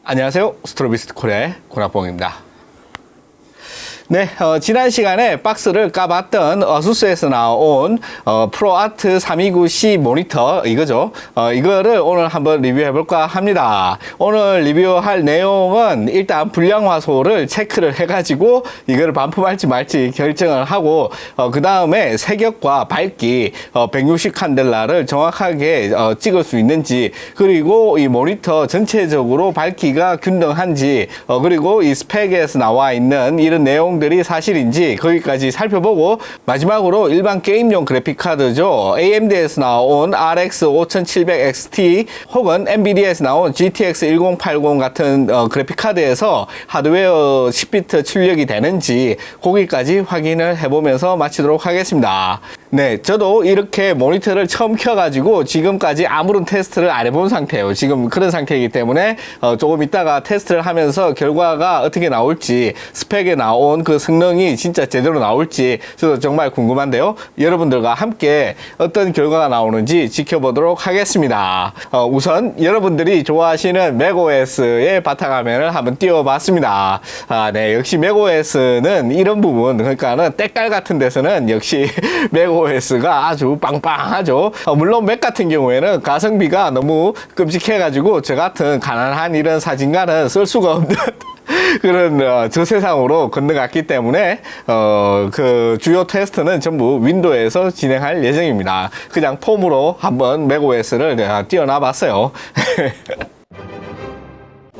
안녕하세요. 스트로비스트 콜의 고락봉입니다. 네, 지난 시간에 박스를 까봤던 어수스에서 나온 프로아트 329C 모니터 이거죠. 이거를 오늘 한번 리뷰해볼까 합니다. 오늘 리뷰할 내용은 일단 불량화소를 체크를 해가지고 이거를 반품할지 말지 결정을 하고 그 다음에 색역과 밝기 160 칸델라를 정확하게 찍을 수 있는지, 그리고 이 모니터 전체적으로 밝기가 균등한지, 그리고 이 스펙에서 나와 있는 이런 내용들이 사실인지 거기까지 살펴보고, 마지막으로 일반 게임용 그래픽카드죠. AMD에서 나온 RX 5700XT 혹은 NVIDIA에서 나온 GTX 1080 같은 그래픽카드에서 하드웨어 10비트 출력이 되는지 거기까지 확인을 해보면서 마치도록 하겠습니다. 네, 저도 이렇게 모니터를 처음 켜가지고 지금까지 아무런 테스트를 안 해본 상태예요. 지금 그런 상태이기 때문에 조금 이따가 테스트를 하면서 결과가 어떻게 나올지, 스펙에 나온 그 성능이 진짜 제대로 나올지 저도 정말 궁금한데요. 여러분들과 함께 어떤 결과가 나오는지 지켜보도록 하겠습니다. 우선 여러분들이 좋아하시는 맥OS의 바탕화면을 한번 띄워봤습니다. 네, 역시 맥OS는 이런 부분, 그러니까는 때깔 같은 데서는 역시 맥OS가 아주 빵빵하죠. 물론 맥 같은 경우에는 가성비가 너무 끔찍해가지고 저 같은 가난한 이런 사진가는 쓸 수가 없는 그런 저 세상으로 건너갔기 때문에 그 주요 테스트는 전부 윈도우에서 진행할 예정입니다. 그냥 폼으로 한번 맥OS를 띄워놔 봤어요.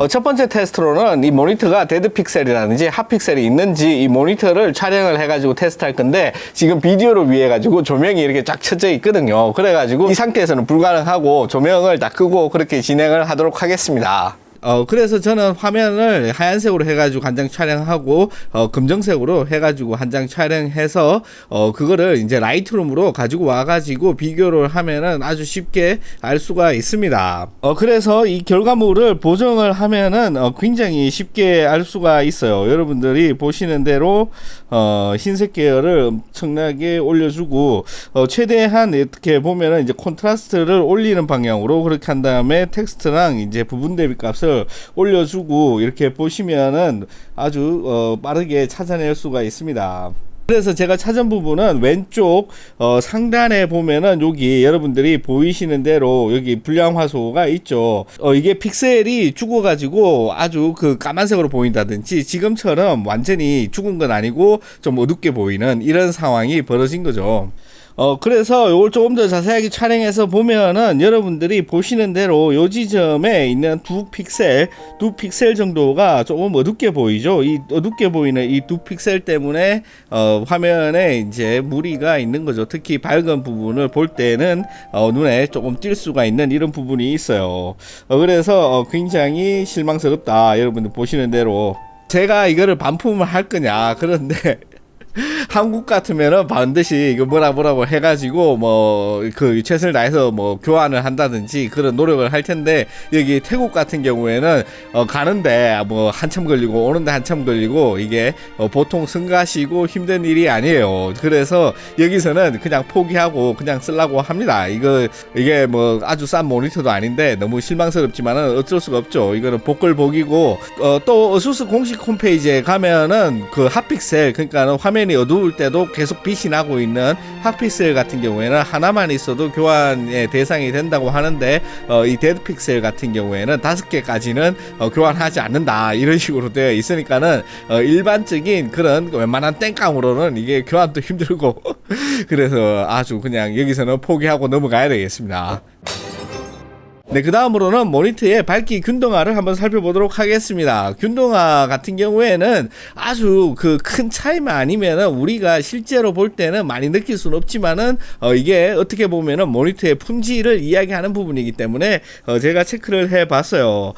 첫 번째 테스트로는 이 모니터가 데드 픽셀이라든지 핫 픽셀이 있는지 이 모니터를 촬영을 해가지고 테스트할 건데, 지금 비디오를 위해 가지고 조명이 이렇게 쫙 쳐져 있거든요. 그래가지고 이 상태에서는 불가능하고 조명을 다 끄고 그렇게 진행을 하도록 하겠습니다. 그래서 저는 화면을 하얀색으로 해가지고 한 장 촬영하고, 검정색으로 해가지고 한 장 촬영해서, 그거를 이제 라이트룸으로 가지고 와가지고 비교를 하면은 아주 쉽게 알 수가 있습니다. 그래서 이 결과물을 보정을 하면은, 굉장히 쉽게 알 수가 있어요. 여러분들이 보시는 대로, 흰색 계열을 엄청나게 올려주고, 최대한 이렇게 보면은 이제 콘트라스트를 올리는 방향으로 그렇게 한 다음에 텍스트랑 이제 부분 대비 값을 올려주고 이렇게 보시면은 아주 빠르게 찾아낼 수가 있습니다. 그래서 제가 찾은 부분은 왼쪽 상단에 보면은 여기 여러분들이 보이시는 대로 여기 불량화소가 있죠. 이게 픽셀이 죽어 가지고 아주 그 까만색으로 보인다든지, 지금처럼 완전히 죽은 건 아니고 좀 어둡게 보이는 이런 상황이 벌어진 거죠. 그래서 요걸 조금 더 자세하게 촬영해서 보면은 여러분들이 보시는 대로 요 지점에 있는 두 픽셀 정도가 조금 어둡게 보이죠. 이 어둡게 보이는 이 두 픽셀 때문에 화면에 이제 무리가 있는 거죠. 특히 밝은 부분을 볼 때는 눈에 조금 띌 수가 있는 이런 부분이 있어요. 그래서 굉장히 실망스럽다. 여러분들 보시는 대로 제가 이거를 반품을 할 거냐, 그런데 한국 같으면은 반드시 이거 뭐라고 해가지고 그 최선을 다해서 교환을 한다든지 그런 노력을 할 텐데, 여기 태국 같은 경우에는 가는데 한참 걸리고 오는데 한참 걸리고 이게 보통 성가시고 힘든 일이 아니에요. 그래서 여기서는 그냥 포기하고 그냥 쓰려고 합니다. 이게 아주 싼 모니터도 아닌데 너무 실망스럽지만은 어쩔 수가 없죠. 이거는 복글복이고, 또 어수스 공식 홈페이지에 가면은 그 핫픽셀, 그러니까 화면이 어두울 때도 계속 빛이 나고 있는 핫픽셀 같은 경우에는 하나만 있어도 교환의 대상이 된다고 하는데, 이 데드 픽셀 같은 경우에는 5개까지는 교환하지 않는다, 이런 식으로 되어 있으니까는 일반적인 그런 웬만한 땡깡으로는 이게 교환도 힘들고 그래서 아주 그냥 여기서는 포기하고 넘어가야 되겠습니다. 네, 그 다음으로는 모니터의 밝기 균등화를 한번 살펴보도록 하겠습니다. 균등화 같은 경우에는 아주 그 큰 차이만 아니면은 우리가 실제로 볼 때는 많이 느낄 수는 없지만은 이게 어떻게 보면은 모니터의 품질을 이야기하는 부분이기 때문에 제가 체크를 해 봤어요.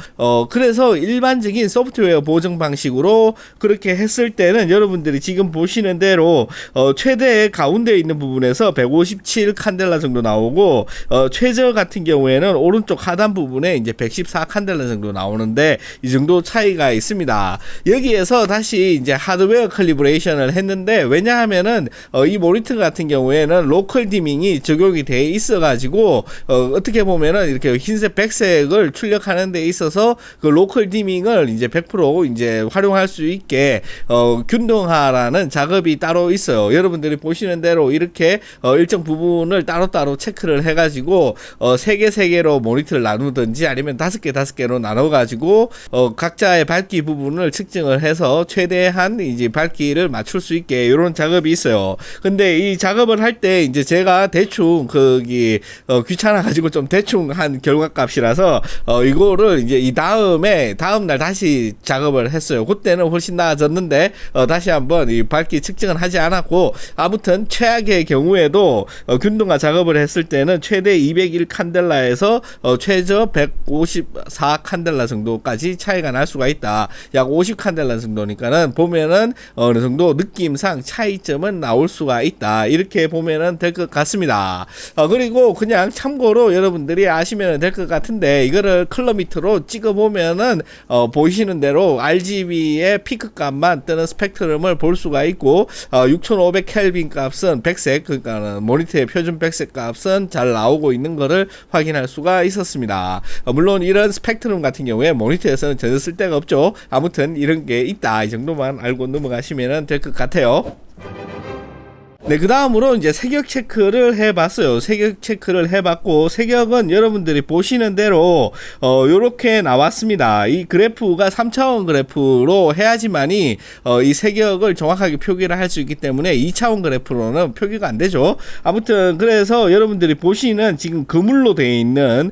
그래서 일반적인 소프트웨어 보정 방식으로 그렇게 했을 때는 여러분들이 지금 보시는 대로 최대 가운데 있는 부분에서 157 칸델라 정도 나오고, 최저 같은 경우에는 오른쪽 하단 부분에 이제 114 칸델라 정도 나오는데 이 정도 차이가 있습니다. 여기에서 다시 이제 하드웨어 캘리브레이션을 했는데, 왜냐하면은 이 모니터 같은 경우에는 로컬 디밍이 적용이 돼 있어 가지고 어떻게 보면은 이렇게 흰색 백색을 출력하는 데 있어서 그 로컬 디밍을 이제 100% 이제 활용할 수 있게 균등화라는 작업이 따로 있어요. 여러분들이 보시는 대로 이렇게 일정 부분을 따로따로 체크를 해 가지고 3개로 모니터를 나누든지 아니면 5개로 나눠 가지고 각자의 밝기 부분을 측정을 해서 최대한 이제 밝기를 맞출 수 있게 이런 작업이 있어요. 근데 이 작업을 할 때 이제 제가 대충 거기 귀찮아 가지고 좀 대충 한 결과값이라서 이거를 이제 이 다음날 다시 작업을 했어요. 그때는 훨씬 나아졌는데 다시 한번 이 밝기 측정은 하지 않았고, 아무튼 최악의 경우에도 균등화 작업을 했을 때는 최대 201 칸델라에서 최저 154 칸델라 정도까지 차이가 날 수가 있다. 약 50 칸델라 정도니까는 보면은 어느 정도 느낌상 차이점은 나올 수가 있다. 이렇게 보면은 될 것 같습니다. 그리고 그냥 참고로 여러분들이 아시면 될 것 같은데, 이거를 컬러미터로 찍어 보면은 보이시는 대로 RGB의 피크 값만 뜨는 스펙트럼을 볼 수가 있고, 6500 켈빈 값은 백색, 그러니까 모니터의 표준 백색 값은 잘 나오고 있는 거를 확인할 수가 있었습니다. 물론 이런 스펙트럼 같은 경우에 모니터에서는 전혀 쓸 데가 없죠. 아무튼 이런 게 있다, 이 정도만 알고 넘어가시면 될 것 같아요. 네, 그 다음으로 이제 색역 체크를 해봤어요. 색역 체크를 해봤고, 색역은 여러분들이 보시는 대로 요렇게 나왔습니다. 이 그래프가 3차원 그래프로 해야지만이 이 색역을 정확하게 표기를 할 수 있기 때문에 2차원 그래프로는 표기가 안 되죠. 아무튼 그래서 여러분들이 보시는 지금 그물로 되어 있는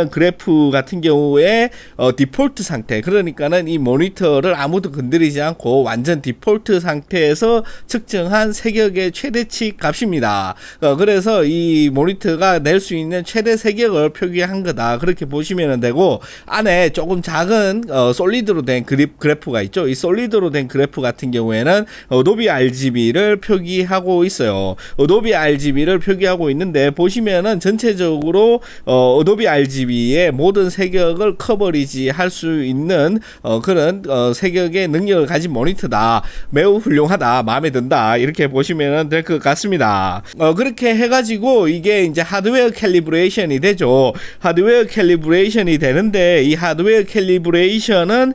그래프 같은 경우에 디폴트 상태, 그러니까는 이 모니터를 아무도 건드리지 않고 완전 디폴트 상태에서 측정한 색역의 최대치 값입니다. 그래서 이 모니터가 낼 수 있는 최대 색역을 표기한 거다, 그렇게 보시면 되고, 안에 조금 작은 솔리드로 된 그래프가 있죠. 이 솔리드로 된 그래프 같은 경우에는 어도비 RGB를 표기하고 있어요. 어도비 RGB를 표기하고 있는데, 보시면은 전체적으로 어도비 RGB의 모든 색역을 커버리지 할 수 있는 그런 색역의 능력을 가진 모니터다, 매우 훌륭하다, 마음에 든다, 이렇게 보시면 될 것 같습니다. 그렇게 해가지고 이게 이제 하드웨어 캘리브레이션이 되죠. 하드웨어 캘리브레이션이 되는데, 이 하드웨어 캘리브레이션은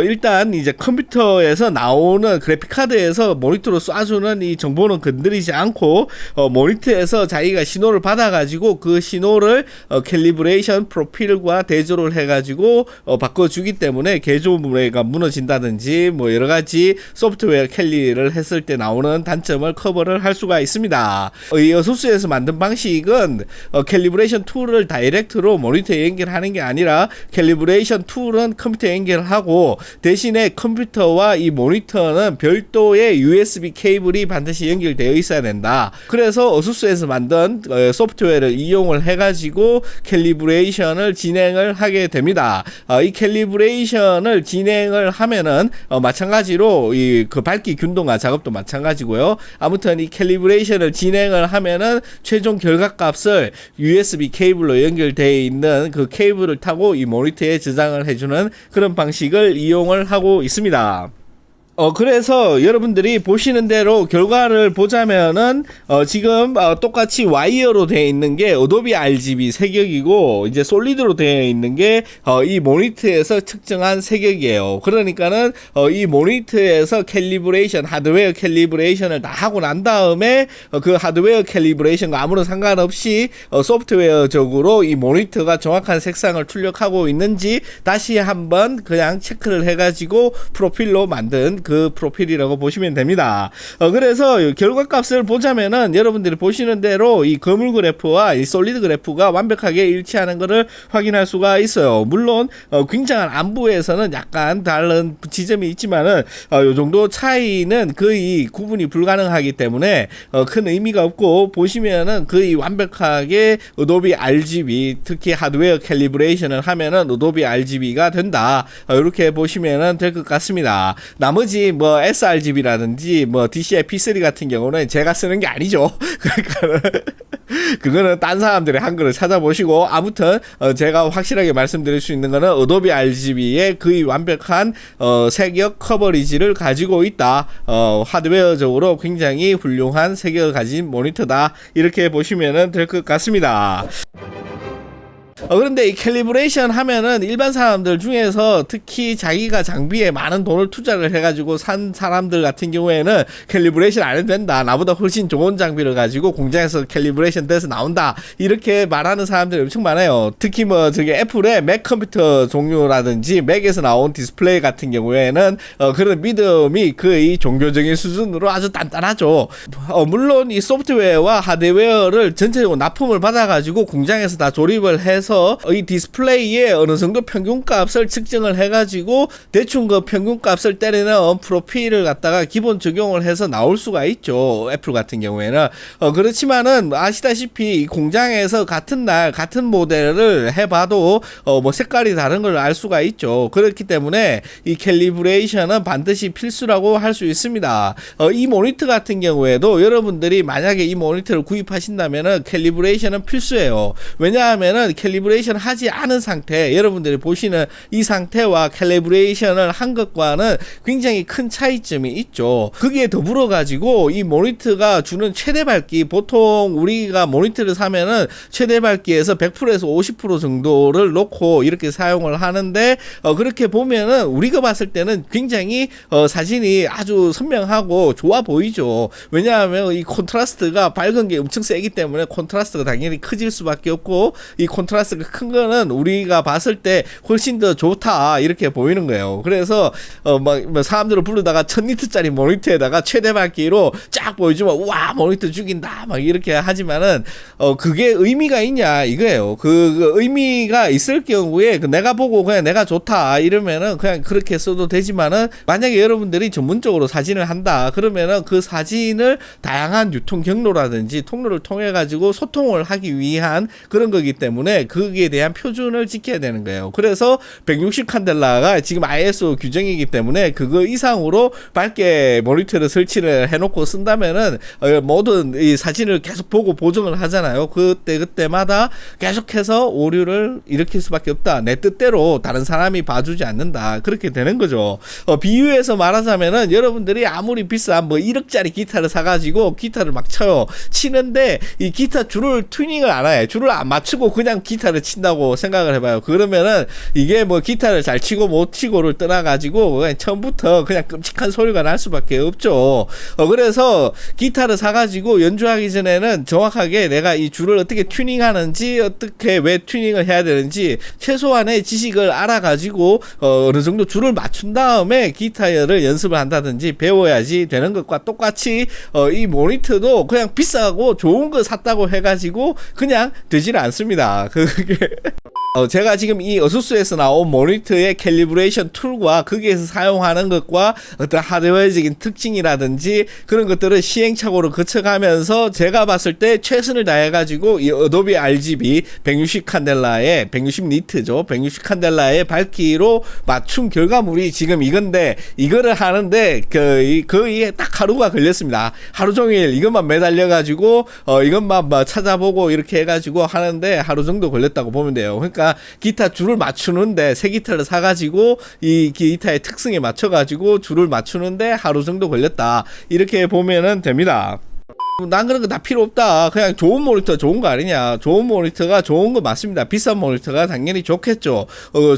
일단 이제 컴퓨터에서 나오는 그래픽카드에서 모니터로 쏴주는 이 정보는 건드리지 않고 모니터에서 자기가 신호를 받아가지고 그 신호를 캘리브레이션 프로필과 대조를 해가지고 바꿔주기 때문에 개조물가 무너진다든지 뭐 여러가지 소프트웨어 캘리를 했을 때 나오는 단점을 커버를 할 수가 있습니다. 이 어수스에서 만든 방식은 캘리브레이션 툴을 다이렉트로 모니터에 연결하는 게 아니라, 캘리브레이션 툴은 컴퓨터에 연결하고 대신에 컴퓨터와 이 모니터는 별도의 USB 케이블이 반드시 연결되어 있어야 된다. 그래서 어수스에서 만든 소프트웨어를 이용을 해가지고 캘리브레이션을 진행을 하게 됩니다. 이 캘리브레이션을 진행을 하면은 마찬가지로 그 밝기 균등화 작업도 마찬가지고요. 아무튼 이 캘리브레이션을 진행을 하면은 최종 결과값을 USB 케이블로 연결되어 있는 그 케이블을 타고 이 모니터에 저장을 해주는 그런 방식을 이용을 하고 있습니다. 그래서 여러분들이 보시는 대로 결과를 보자면은 지금 똑같이 와이어로 되어 있는 게 어도비 RGB 색역이고, 이제 솔리드로 되어 있는 게 이 모니터에서 측정한 색역이에요. 그러니까는 이 모니터에서 캘리브레이션, 하드웨어 캘리브레이션을 다 하고 난 다음에 그 하드웨어 캘리브레이션과 아무런 상관없이 소프트웨어적으로 이 모니터가 정확한 색상을 출력하고 있는지 다시 한번 그냥 체크를 해가지고 프로필로 만든 그 프로필이라고 보시면 됩니다. 그래서 결과값을 보자면은 여러분들이 보시는 대로 이 거물 그래프와 이 솔리드 그래프가 완벽하게 일치하는 것을 확인할 수가 있어요. 물론 굉장한 안부에서는 약간 다른 지점이 있지만은 요 정도 차이는 거의 구분이 불가능하기 때문에 큰 의미가 없고, 보시면은 거의 완벽하게 어도비 RGB, 특히 하드웨어 캘리브레이션을 하면은 어도비 RGB가 된다, 이렇게 보시면은 될 것 같습니다. 나머지 나머지 뭐 sRGB라든지 뭐 DCI P3 같은 경우는 제가 쓰는 게 아니죠. 그러니까 그거는 딴 사람들이 한 거를 찾아보시고, 아무튼 제가 확실하게 말씀드릴 수 있는 거는 어도비 RGB의 거의 완벽한 색역 커버리지를 가지고 있다. 하드웨어적으로 굉장히 훌륭한 색역을 가진 모니터다. 이렇게 보시면 될 것 같습니다. 그런데 이 캘리브레이션 하면은 일반 사람들 중에서 특히 자기가 장비에 많은 돈을 투자를 해가지고 산 사람들 같은 경우에는 캘리브레이션 안 해도 된다, 나보다 훨씬 좋은 장비를 가지고 공장에서 캘리브레이션 돼서 나온다, 이렇게 말하는 사람들이 엄청 많아요. 특히 뭐 저기 애플의 맥 컴퓨터 종류라든지 맥에서 나온 디스플레이 같은 경우에는 그런 믿음이 거의 종교적인 수준으로 아주 단단하죠. 물론 이 소프트웨어와 하드웨어를 전체적으로 납품을 받아가지고 공장에서 다 조립을 해서 이 디스플레이에 어느 정도 평균값을 측정을 해가지고 대충 그 평균값을 때리는 프로필을 갖다가 기본 적용을 해서 나올 수가 있죠, 애플 같은 경우에는. 그렇지만은 아시다시피 이 공장에서 같은 날 같은 모델을 해봐도 뭐 색깔이 다른 걸 알 수가 있죠. 그렇기 때문에 이 캘리브레이션은 반드시 필수라고 할 수 있습니다. 이 모니터 같은 경우에도 여러분들이 만약에 이 모니터를 구입하신다면은 캘리브레이션은 필수예요. 왜냐하면은 캘리브레이션 하지 않은 상태, 여러분들이 보시는 이 상태와 캘리브레이션을 한 것과는 굉장히 큰 차이점이 있죠. 거기에 더불어 가지고 이 모니터가 주는 최대 밝기, 보통 우리가 모니터를 사면은 최대 밝기에서 100%에서 50% 정도를 놓고 이렇게 사용을 하는데, 그렇게 보면은 우리가 봤을 때는 굉장히 사진이 아주 선명하고 좋아 보이죠. 왜냐하면 이 콘트라스트가 밝은 게 엄청 세기 때문에 콘트라스트가 당연히 커질 수밖에 없고, 이 콘트라스트가 큰 거는 우리가 봤을 때 훨씬 더 좋다, 이렇게 보이는 거예요. 그래서 막 사람들을 부르다가 1000니트짜리 모니터에다가 최대 밝기로 쫙 보여주면 우와 모니터 죽인다 막 이렇게 하지만은 그게 의미가 있냐 이거예요. 그 의미가 있을 경우에 내가 보고 그냥 내가 좋다 이러면은 그냥 그렇게 써도 되지만은, 만약에 여러분들이 전문적으로 사진을 한다 그러면은 그 사진을 다양한 유통 경로라든지 통로를 통해 가지고 소통을 하기 위한 그런 거기 때문에 거기에 대한 표준을 지켜야 되는 거예요. 그래서 160 칸델라가 지금 ISO 규정이기 때문에 그거 이상으로 밝게 모니터를 설치를 해놓고 쓴다면은 모든 이 사진을 계속 보고 보정을 하잖아요. 그때마다 계속해서 오류를 일으킬 수밖에 없다. 내 뜻대로 다른 사람이 봐주지 않는다. 그렇게 되는 거죠. 비유해서 말하자면은 여러분들이 아무리 비싼 뭐 1억짜리 기타를 사가지고 기타를 막 쳐요. 치는데 이 기타 줄을 튜닝을 안 해. 줄을 안 맞추고 그냥 기타를 친다고 생각을 해봐요. 그러면은 이게 뭐 기타를 잘 치고 못 치고를 떠나가지고 그냥 처음부터 그냥 끔찍한 소리가 날 수밖에 없죠. 그래서 기타를 사가지고 연주하기 전에는 정확하게 내가 이 줄을 어떻게 튜닝하는지, 어떻게 왜 튜닝을 해야 되는지 최소한의 지식을 알아가지고 어느 정도 줄을 맞춘 다음에 기타를 연습을 한다든지 배워야지 되는 것과 똑같이 이 모니터도 그냥 비싸고 좋은 거 샀다고 해가지고 그냥 되지는 않습니다. 그게 제가 지금 이 어수스에서 나온 모니터의 캘리브레이션 툴과 거기에서 사용하는 것과 어떤 하드웨어적인 특징이라든지 그런 것들을 시행착오를 거쳐가면서 제가 봤을 때 최선을 다해가지고 이 어도비 RGB 160 칸델라의 160 니트죠. 160 칸델라의 밝기로 맞춘 결과물이 지금 이건데, 이거를 하는데 거의 딱 하루가 걸렸습니다. 하루 종일 이것만 매달려가지고 이것만 막 찾아보고 이렇게 해가지고 하는데 하루 정도 걸렸다고 보면 돼요. 그러니까 기타 줄을 맞추는데 새 기타를 사가지고 이 기타의 특성에 맞춰가지고 줄을 맞추는데 하루 정도 걸렸다, 이렇게 보면은 됩니다. 난 그런 거 다 필요 없다, 그냥 좋은 모니터 좋은 거 아니냐. 좋은 모니터가 좋은 거 맞습니다. 비싼 모니터가 당연히 좋겠죠.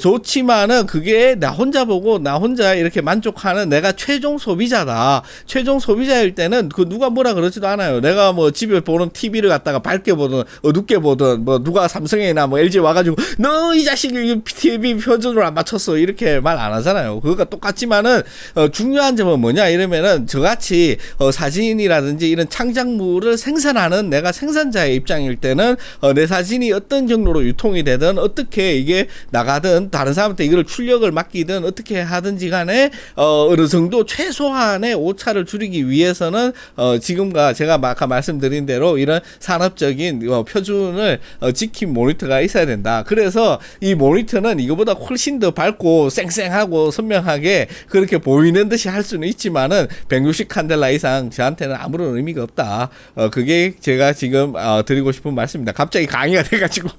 좋지만은 그게 나 혼자 보고 나 혼자 이렇게 만족하는 내가 최종 소비자다. 최종 소비자일 때는 그 누가 뭐라 그러지도 않아요. 내가 뭐 집에 보는 TV를 갖다가 밝게 보든 어둡게 보든 뭐 누가 삼성이나 뭐 LG 와가지고 너 이 자식이 TV 표준으로 안 맞췄어 이렇게 말 안 하잖아요. 그거가 똑같지만은 중요한 점은 뭐냐 이러면은 저같이 사진이라든지 이런 창작 창작물을 생산하는 내가 생산자의 입장일 때는 내 사진이 어떤 경로로 유통이 되든 어떻게 이게 나가든 다른 사람한테 이걸 출력을 맡기든 어떻게 하든지 간에 어느 정도 최소한의 오차를 줄이기 위해서는 지금과 제가 아까 말씀드린 대로 이런 산업적인 표준을 지킨 모니터가 있어야 된다. 그래서 이 모니터는 이거보다 훨씬 더 밝고 쌩쌩하고 선명하게 그렇게 보이는 듯이 할 수는 있지만은 160 칸델라 이상 저한테는 아무런 의미가 없다. 그게 제가 지금 드리고 싶은 말씀입니다. 갑자기 강의가 돼가지고.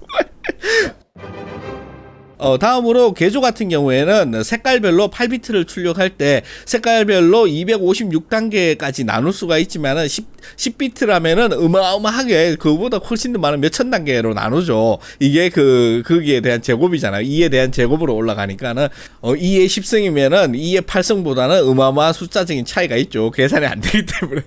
다음으로 개조 같은 경우에는 색깔별로 8비트를 출력할 때 색깔별로 256단계까지 나눌 수가 있지만은 10비트라면은 어마어마하게 그거보다 훨씬 더 많은 몇천 단계로 나누죠. 이게 거기에 대한 제곱이잖아요. 2에 대한 제곱으로 올라가니까는 2의 10승이면은 2의 8승보다는 어마어마한 숫자적인 차이가 있죠. 계산이 안 되기 때문에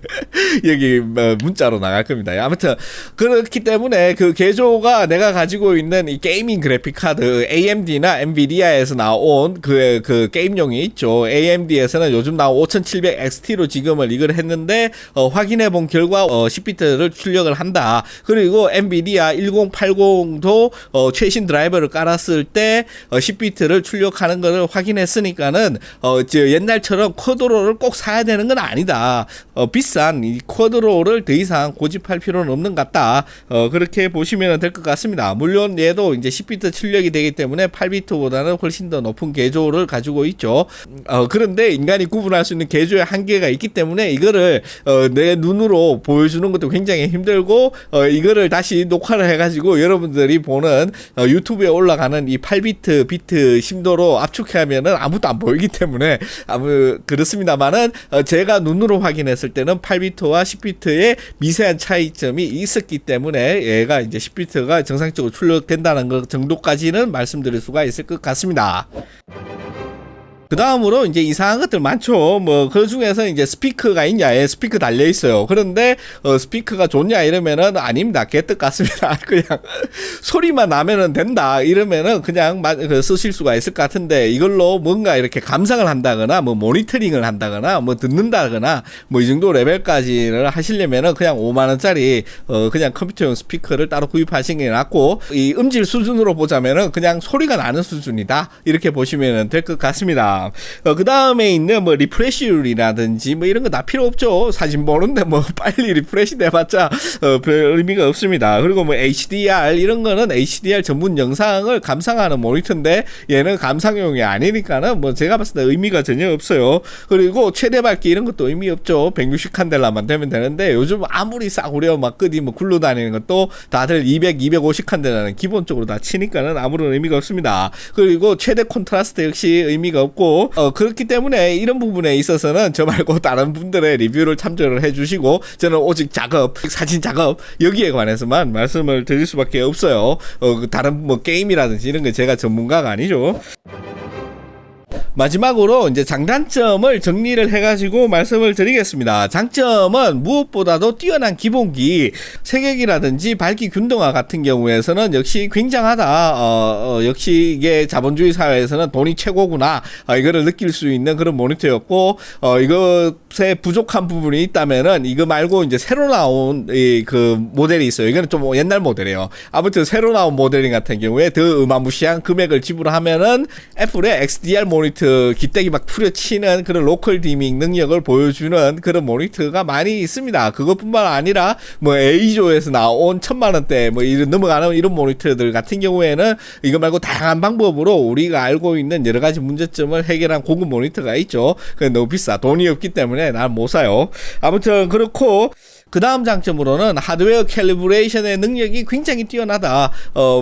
여기 문자로 나갈 겁니다. 아무튼 그렇기 때문에 그 개조가 내가 가지고 있는 이 게이밍 그래픽 카드 AMD나 엔비디아에서 나온 그 게임용이 있죠. AMD에서는 요즘 나온 5700XT로 지금을 이걸 했는데 확인해 본 결과 10비트를 출력을 한다. 그리고 엔비디아 1080도 최신 드라이버를 깔았을 때 10비트를 출력하는 것을 확인했으니까는 옛날처럼 쿼드로를 꼭 사야 되는 건 아니다. 비싼 이 쿼드로를 더 이상 고집할 필요는 없는 것 같다. 그렇게 보시면 될 것 같습니다. 물론 얘도 이제 10비트 출력이 되기 때문에 8비트보다는 훨씬 더 높은 개조를 가지고 있죠. 그런데 인간이 구분할 수 있는 개조의 한계가 있기 때문에 이거를 내 눈으로 보여주는 것도 굉장히 힘들고 이거를 다시 녹화를 해가지고 여러분들이 보는 유튜브에 올라가는 이 8비트 비트 심도로 압축하면은 아무도 안 보이기 때문에 그렇습니다만은 제가 눈으로 확인했을 때는 8비트와 10비트의 미세한 차이점이 있었기 때문에 얘가 이제 10비트가 정상적으로 출력된다는 것 정도까지는 말씀드릴 수가 있을 것 같습니다. 그 다음으로 이제 이상한 것들 많죠. 그 중에서 이제 스피커가 있냐, 예, 스피커 달려 있어요. 그런데 스피커가 좋냐 이러면은 아닙니다. 개떡 같습니다. 그냥 소리만 나면은 된다 이러면은 그냥 쓰실 수가 있을 것 같은데 이걸로 뭔가 이렇게 감상을 한다거나 모니터링을 한다거나 듣는다거나 이 정도 레벨까지를 하시려면은 그냥 5만 원짜리 그냥 컴퓨터용 스피커를 따로 구입하시는 게 낫고 이 음질 수준으로 보자면은 그냥 소리가 나는 수준이다. 이렇게 보시면 될 것 같습니다. 그 다음에 있는 리프레시율이라든지 이런 거 다 필요 없죠. 사진 보는데 빨리 리프레시 돼봤자 별 의미가 없습니다. 그리고 HDR 이런 거는 HDR 전문 영상을 감상하는 모니터인데 얘는 감상용이 아니니까는 제가 봤을 때 의미가 전혀 없어요. 그리고 최대 밝기 이런 것도 의미 없죠. 160 칸델라만 되면 되는데 요즘 아무리 싸구려 끄디 굴러다니는 것도 다들 200, 250 칸델라는 기본적으로 다 치니까는 아무런 의미가 없습니다. 그리고 최대 콘트라스트 역시 의미가 없고 그렇기 때문에 이런 부분에 있어서는 저 말고 다른 분들의 리뷰를 참조를 해주시고 저는 오직 작업, 사진 작업 여기에 관해서만 말씀을 드릴 수밖에 없어요. 다른 게임이라든지 이런 거 제가 전문가가 아니죠. 마지막으로 이제 장단점을 정리를 해가지고 말씀을 드리겠습니다. 장점은 무엇보다도 뛰어난 기본기, 색역이라든지 밝기 균등화 같은 경우에서는 역시 굉장하다. 역시 이게 자본주의 사회에서는 돈이 최고구나. 이거를 느낄 수 있는 그런 모니터였고, 이것에 부족한 부분이 있다면은 이거 말고 이제 새로 나온 그 모델이 있어요. 이거는 좀 옛날 모델이에요. 아무튼 새로 나온 모델 같은 경우에 더 어마무시한 금액을 지불하면은 애플의 XDR 모니터 기대기 막 풀어치는 그런 로컬 디밍 능력을 보여주는 그런 모니터가 많이 있습니다. 그것뿐만 아니라 A조에서 나온 1000만원대 이런 넘어가는 이런 모니터들 같은 경우에는 이거 말고 다양한 방법으로 우리가 알고 있는 여러 가지 문제점을 해결한 고급 모니터가 있죠. 그게 너무 비싸. 돈이 없기 때문에 난 못 사요. 아무튼 그렇고 그 다음 장점으로는 하드웨어 캘리브레이션의 능력이 굉장히 뛰어나다.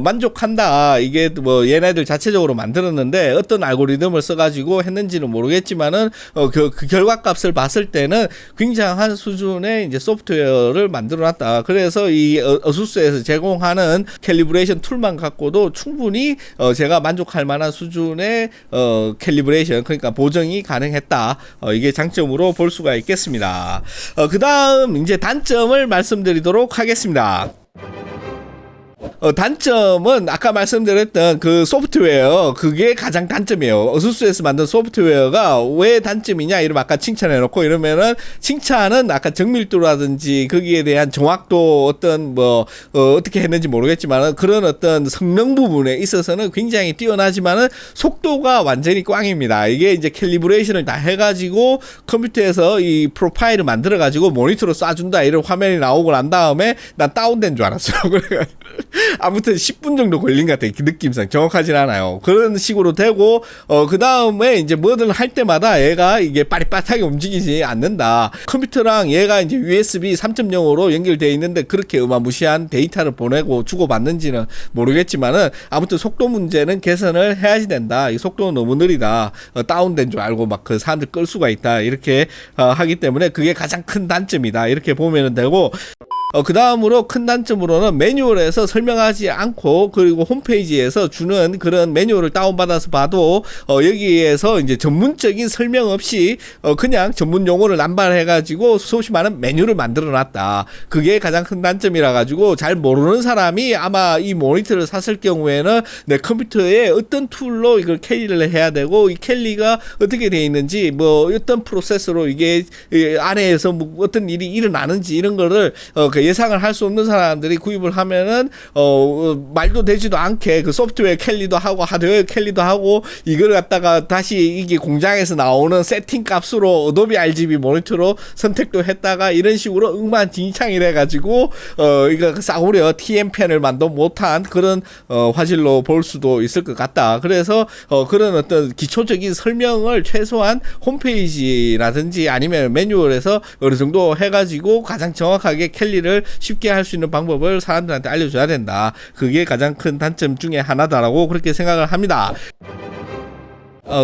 만족한다. 이게 얘네들 자체적으로 만들었는데 어떤 알고리즘을 써가지고 했는지는 모르겠지만은 그 결과값을 봤을 때는 굉장한 수준의 이제 소프트웨어를 만들어놨다. 그래서 이 어수스에서 제공하는 캘리브레이션 툴만 갖고도 충분히 제가 만족할 만한 수준의 캘리브레이션, 그러니까 보정이 가능했다. 이게 장점으로 볼 수가 있겠습니다. 그 다음 이제 단점을 말씀드리도록 하겠습니다. 단점은 아까 말씀드렸던 그 소프트웨어, 그게 가장 단점이에요. 어수스에서 만든 소프트웨어가 왜 단점이냐 이러면 아까 칭찬해놓고 이러면은 칭찬은 아까 정밀도라든지 거기에 대한 정확도 어떤 어떻게 했는지 모르겠지만은 그런 어떤 성능 부분에 있어서는 굉장히 뛰어나지만은 속도가 완전히 꽝입니다. 이게 이제 캘리브레이션을 다 해가지고 컴퓨터에서 이 프로파일을 만들어가지고 모니터로 쏴준다 이런 화면이 나오고 난 다음에 난 다운된 줄 알았어요. 그래가 아무튼 10분 정도 걸린 것 같아요. 그 느낌상 정확하진 않아요. 그런 식으로 되고 그 다음에 이제 뭐든 할 때마다 얘가 이게 빠릿빠릿하게 움직이지 않는다. 컴퓨터랑 얘가 이제 USB 3.0으로 연결되어 있는데 그렇게 어마무시한 데이터를 보내고 주고받는지는 모르겠지만은 아무튼 속도 문제는 개선을 해야지 된다. 이 속도는 너무 느리다. 다운된 줄 알고 막 그 사람들 끌 수가 있다. 이렇게 하기 때문에 그게 가장 큰 단점이다. 이렇게 보면 되고 그 다음으로 큰 단점으로는 매뉴얼에서 설명하지 않고 그리고 홈페이지에서 주는 그런 매뉴얼을 다운받아서 봐도 여기에서 이제 전문적인 설명 없이 그냥 전문 용어를 남발해가지고 수없이 많은 메뉴를 만들어 놨다. 그게 가장 큰 단점이라 가지고 잘 모르는 사람이 아마 이 모니터를 샀을 경우에는 내 컴퓨터에 어떤 툴로 이걸 캘리를 해야 되고 이 캘리가 어떻게 되어 있는지 어떤 프로세스로 이게 안에서 어떤 일이 일어나는지 이런 거를 예상을 할 수 없는 사람들이 구입을 하면은 말도 되지도 않게 그 소프트웨어 캘리도 하고 하드웨어 캘리도 하고 이걸 갖다가 다시 이게 공장에서 나오는 세팅 값으로 어도비 RGB 모니터로 선택도 했다가 이런 식으로 엉망진창이래 가지고 이거 싸구려 TM펜을 만도 못한 그런 화질로 볼 수도 있을 것 같다. 그래서 그런 어떤 기초적인 설명을 최소한 홈페이지라든지 아니면 매뉴얼에서 어느 정도 해가지고 가장 정확하게 캘리를 쉽게 할 수 있는 방법을 사람들한테 알려줘야 된다. 그게 가장 큰 단점 중에 하나다라고 그렇게 생각을 합니다.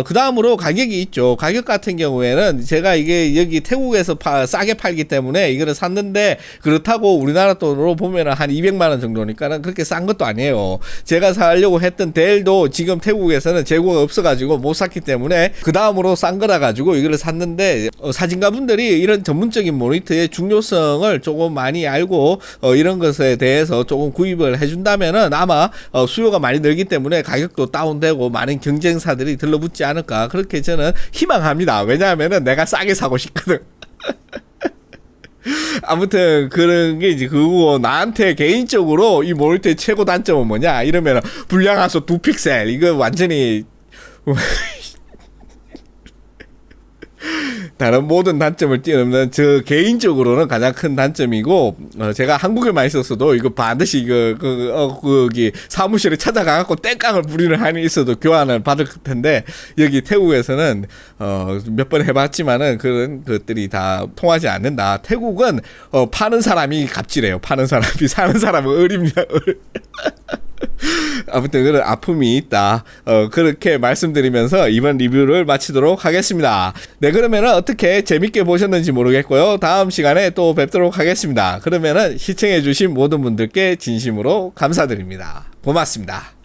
그 다음으로 가격이 있죠. 가격 같은 경우에는 제가 이게 여기 태국에서 싸게 팔기 때문에 이거를 샀는데 그렇다고 우리나라 돈으로 보면은 한 200만원 정도니까는 그렇게 싼 것도 아니에요. 제가 사려고 했던 델도 지금 태국에서는 재고가 없어가지고 못 샀기 때문에 그 다음으로 싼 거라 가지고 이거를 샀는데 사진가 분들이 이런 전문적인 모니터의 중요성을 조금 많이 알고 이런 것에 대해서 조금 구입을 해준다면은 아마 수요가 많이 늘기 때문에 가격도 다운되고 많은 경쟁사들이 들러붙지 않을까 그렇게 저는 희망합니다. 왜냐하면은 내가 싸게 사고 싶거든. 아무튼 그런 게 이제 그거 나한테 개인적으로 이 모니터의 최고 단점은 뭐냐 이러면 불량화소 2픽셀 이거 완전히 다른 모든 단점을 뛰어넘는 저 개인적으로는 가장 큰 단점이고 제가 한국에만 있었어도 이거 반드시 거기 사무실에 찾아가갖고 땡깡을 부리는 한이 있어도 교환을 받을 텐데 여기 태국에서는 몇 번 해봤지만은 그런 것들이 다 통하지 않는다. 태국은 파는 사람이 갑질해요. 파는 사람이 사는 사람은 을입니다. 아무튼 그런 아픔이 있다. 그렇게 말씀드리면서 이번 리뷰를 마치도록 하겠습니다. 네, 그러면은 어떻게 재밌게 보셨는지 모르겠고요. 다음 시간에 또 뵙도록 하겠습니다. 그러면은 시청해주신 모든 분들께 진심으로 감사드립니다. 고맙습니다.